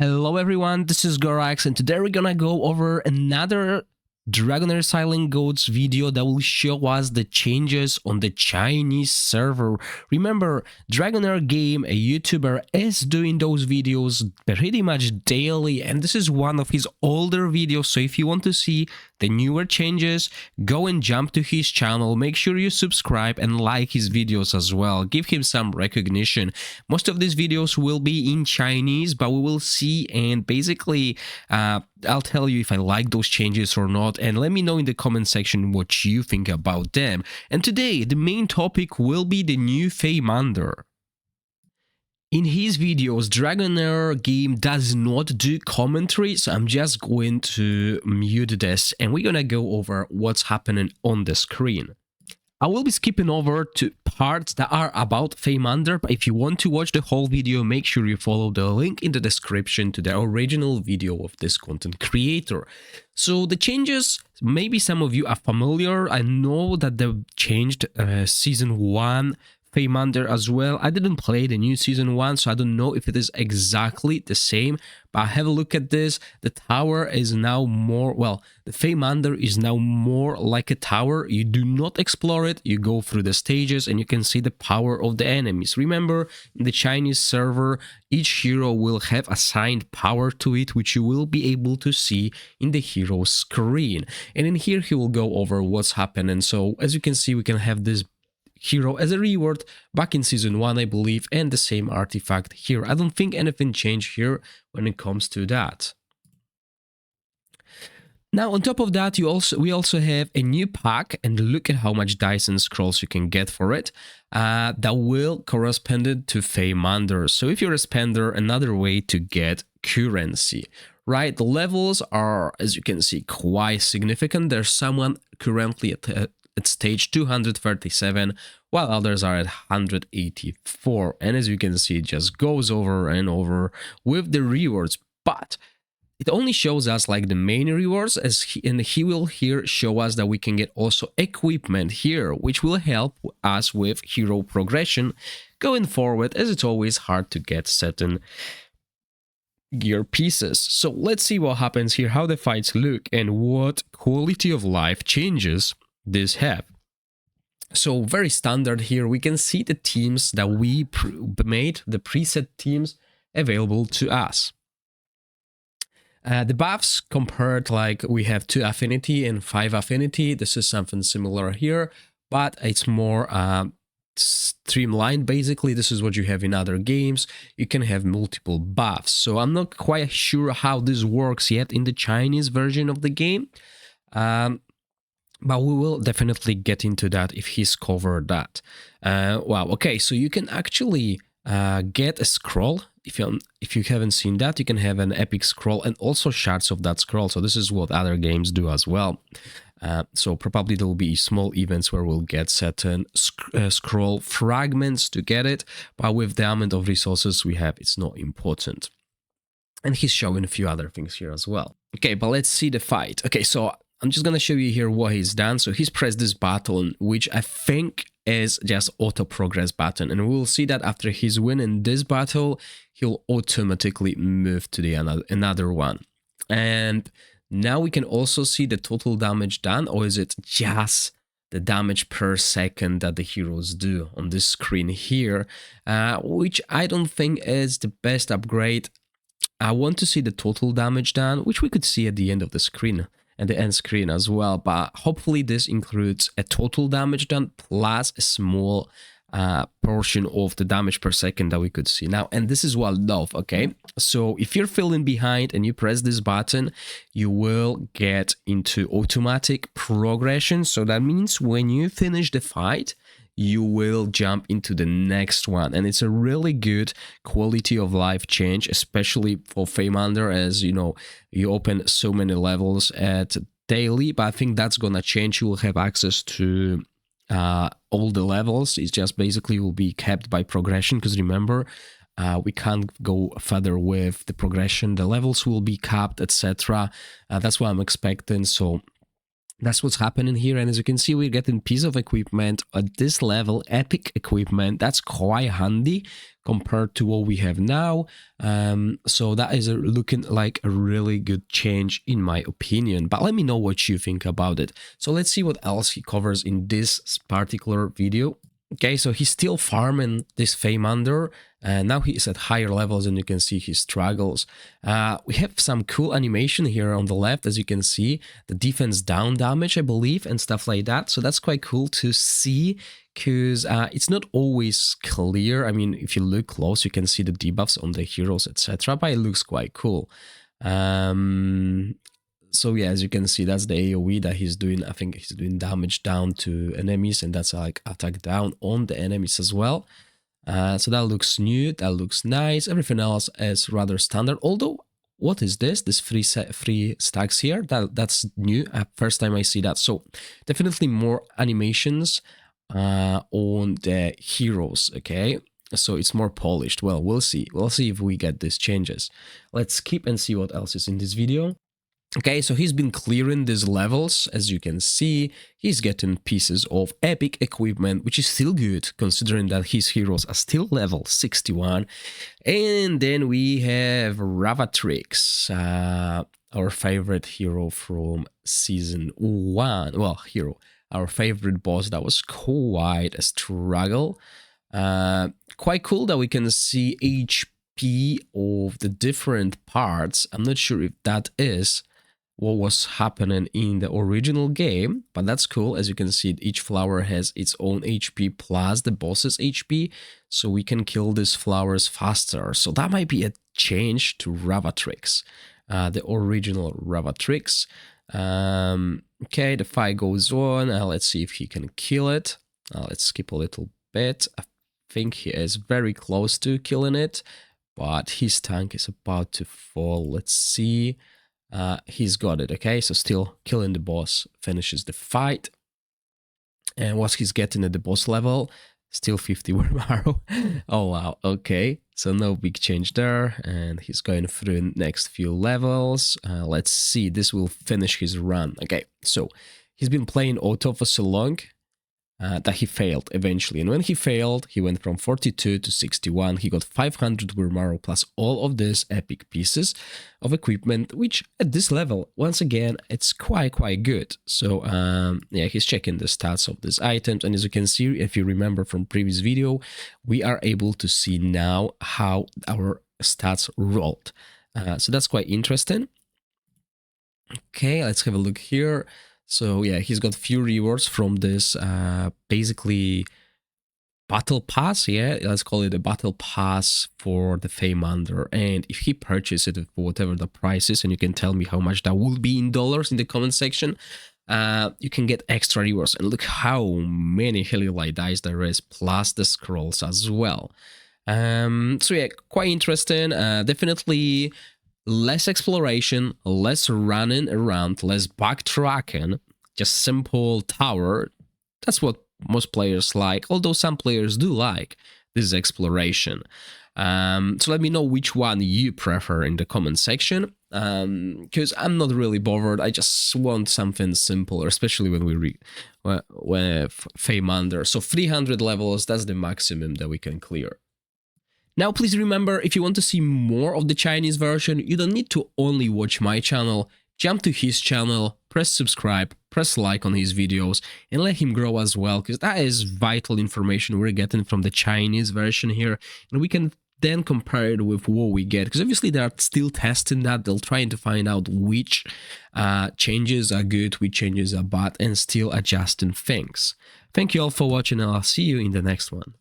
Hello everyone, this is Gorax and today we're gonna go over another DragonHeir Silent Goats video that will show us the changes on the Chinese server. Remember, DragonHeir Game, a YouTuber, is doing those videos pretty much daily, and this is one of his older videos, so if you want to see the newer changes, go and jump to his channel. Make sure you subscribe and like his videos as well. Give him some recognition. Most of these videos will be in Chinese, but we will see, and basically I'll tell you if I like those changes or not, and let me know in the comment section what you think about them. And today the main topic will be the new Fander. In his videos, DragonHeir Game does not do commentary, so I'm just going to mute this and we're gonna go over what's happening on the screen. I will be skipping over to parts that are about Fander, but if you want to watch the whole video, make sure you follow the link in the description to the original video of this content creator. So the changes, maybe some of you are familiar. I know that they've changed Season 1 Fander as well. I didn't play the new Season 1, so I don't know if it is exactly the same, but have a look at this. The tower is now more, well, the Fander is now more like a tower. You do not explore it, you go through the stages and you can see the power of the enemies. Remember, in the Chinese server, each hero will have assigned power to it, which you will be able to see in the hero screen. And in here, he will go over what's happening. So as you can see, we can have this hero as a reward back in Season 1, I believe, and the same artifact here. I don't think anything changed here when it comes to that. Now, on top of that, we also have a new pack, and look at how much dice and scrolls you can get for it. That will correspond to Fander. So if you're a spender, another way to get currency, right? The levels are, as you can see, quite significant. There's someone currently at stage 237, while others are at 184. And as you can see, it just goes over and over with the rewards. But it only shows us like the main rewards, and he will here show us that we can get also equipment here, which will help us with hero progression going forward, as it's always hard to get certain gear pieces. So let's see what happens here, how the fights look, and what quality of life changes this have. So very standard here, we can see the teams that we made, the preset teams available to us. The buffs compared, like we have 2 affinity and 5 affinity. This is something similar here, but it's more streamlined. Basically, this is what you have in other games. You can have multiple buffs. So I'm not quite sure how this works yet in the Chinese version of the game. But we will definitely get into that if he's covered that. Wow, okay, so you can actually get a scroll. If you haven't seen that, you can have an epic scroll and also shards of that scroll. So this is what other games do as well. So probably there will be small events where we'll get certain scroll fragments to get it. But with the amount of resources we have, it's not important. And he's showing a few other things here as well. Okay, but let's see the fight. Okay, so I'm just going to show you here what he's done. So he's pressed this button, which I think is just auto progress button. And we'll see that after he's winning this battle, he'll automatically move to the another one. And now we can also see the total damage done, or is it just the damage per second that the heroes do on this screen here, which I don't think is the best upgrade. I want to see the total damage done, which we could see at the end of the screen and the end screen as well, but hopefully this includes a total damage done plus a small portion of the damage per second that we could see now. And this is what I love, okay? So if you're feeling behind and you press this button, you will get into automatic progression. So that means when you finish the fight, you will jump into the next one, and it's a really good quality of life change, especially for Fander, as you know, you open so many levels at daily, but I think that's gonna change. You will have access to all the levels. It's just basically will be kept by progression, because remember, we can't go further with the progression. The levels will be capped, etc. That's what I'm expecting. So That's what's happening here, and as you can see, we're getting piece of equipment at this level, epic equipment. That's quite handy compared to what we have now. So that is looking like a really good change in my opinion. But let me know what you think about it. So let's see what else he covers in this particular video. Okay, so he's still farming this Fander, and now he is at higher levels, and you can see his struggles. We have some cool animation here on the left, as you can see, the defense down damage, I believe, and stuff like that. So that's quite cool to see, because it's not always clear. I mean, if you look close, you can see the debuffs on the heroes, etc., but it looks quite cool. So yeah, as you can see, that's the AoE that he's doing. I think he's doing damage down to enemies, and that's like attack down on the enemies as well. So that looks new, that looks nice. Everything else is rather standard. Although, what is this? This free stacks here, that's new. First time I see that. So definitely more animations on the heroes, okay? So it's more polished. Well, we'll see. We'll see if we get these changes. Let's skip and see what else is in this video. Okay, so he's been clearing these levels. As you can see, he's getting pieces of epic equipment, which is still good, considering that his heroes are still level 61. And then we have Ravatrix, our favorite hero from Season 1. Well, hero, our favorite boss. That was quite a struggle. Quite cool that we can see HP of the different parts. I'm not sure if that is what was happening in the original game, but that's cool. As you can see, each flower has its own HP plus the boss's HP, so we can kill these flowers faster. So that might be a change to Ravatrix, the original Ravatrix. Okay, the fight goes on. Let's see if he can kill it. Let's skip a little bit. I think he is very close to killing it, but his tank is about to fall. Let's see. He's got it. Okay, so still killing the boss finishes the fight. And what he's getting at the boss level, still 50 worm arrow. Oh wow, okay, so no big change there, and he's going through next few levels. Let's see, this will finish his run. Okay, so he's been playing auto for so long that he failed eventually, and when he failed, he went from 42 to 61. He got 500 worm arrow plus all of these epic pieces of equipment, which at this level, once again, it's quite good. So yeah, he's checking the stats of these items, and as you can see, if you remember from previous video, we are able to see now how our stats rolled. So that's quite interesting. Okay, let's have a look here. So yeah, he's got few rewards from this basically battle pass. Yeah, let's call it a battle pass for the Fander. And if he purchases it for whatever the price is, and you can tell me how much that will be in dollars in the comment section, you can get extra rewards. And look how many Heliolite dice there is, plus the scrolls as well. So yeah, quite interesting. Definitely less exploration, less running around, less backtracking, just simple tower. That's what most players like, although some players do like this exploration. So let me know which one you prefer in the comment section, because I'm not really bothered. I just want something simple, especially when we Fander. So 300 levels, that's the maximum that we can clear. Now, please remember, if you want to see more of the Chinese version, you don't need to only watch my channel. Jump to his channel, press subscribe, press like on his videos, and let him grow as well, because that is vital information we're getting from the Chinese version here, and we can then compare it with what we get, because obviously they are still testing that. They're trying to find out which changes are good, which changes are bad, and still adjusting things. Thank you all for watching, and I'll see you in the next one.